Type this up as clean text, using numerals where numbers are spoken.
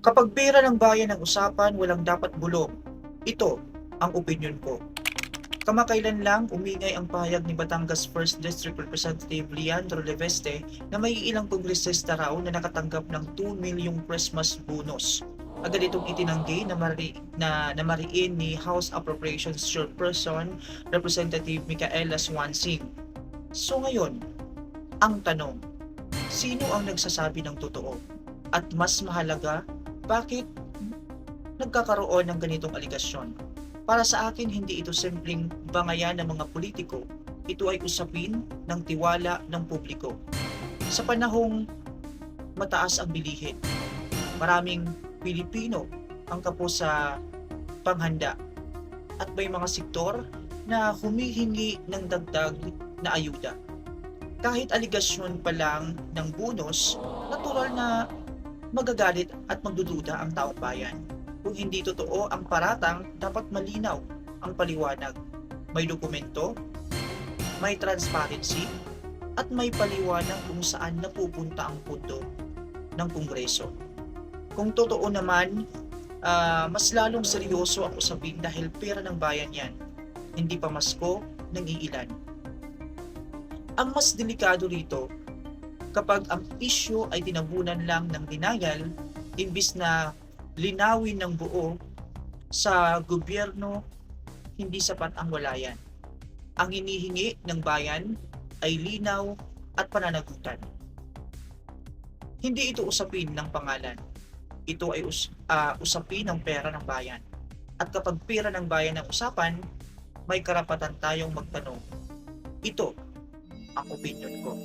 Kapag pera ng bayan ang usapan, walang dapat bulong. Ito ang opinyon ko. Kamakailan lang umingay ang pahayag ni Batangas 1st District Representative Leandro Leveste na may ilang kongresista raw na nakatanggap ng 2 milyong Christmas bonus. Agad itong itinanggi na mariin ni House Appropriations Chairperson Representative Micaela Swansing. So ngayon, ang tanong, sino ang nagsasabi ng totoo? At mas mahalaga, bakit nagkakaroon ng ganitong aligasyon? Para sa akin, hindi ito simpleng bangayan ng mga politiko. Ito ay usapin ng tiwala ng publiko. Sa panahong mataas ang bilihin, maraming Pilipino ang kapos sa panghanda at may mga sektor na humihingi ng dagdag na ayuda. Kahit aligasyon pa lang ng bonus, natural na magagalit at magdududa ang taong bayan. Kung hindi totoo ang paratang, dapat malinaw ang paliwanag. May dokumento, may transparency, at may paliwanag kung saan napupunta ang pondo ng Kongreso. Kung totoo naman, mas lalong seryoso ang usapin dahil pera ng bayan yan, hindi pa masko ng iilan. Ang mas delikado rito, kapag ang issue ay tinabunan lang ng denial, imbis na linawin ng buo sa gobyerno, hindi sapat ang walayan. Ang hinihingi ng bayan ay linaw at pananagutan. Hindi ito usapin ng pangalan. Ito ay usapin ng pera ng bayan. At kapag pera ng bayan ang usapan, may karapatan tayong magtanong. Ito ang opinion ko.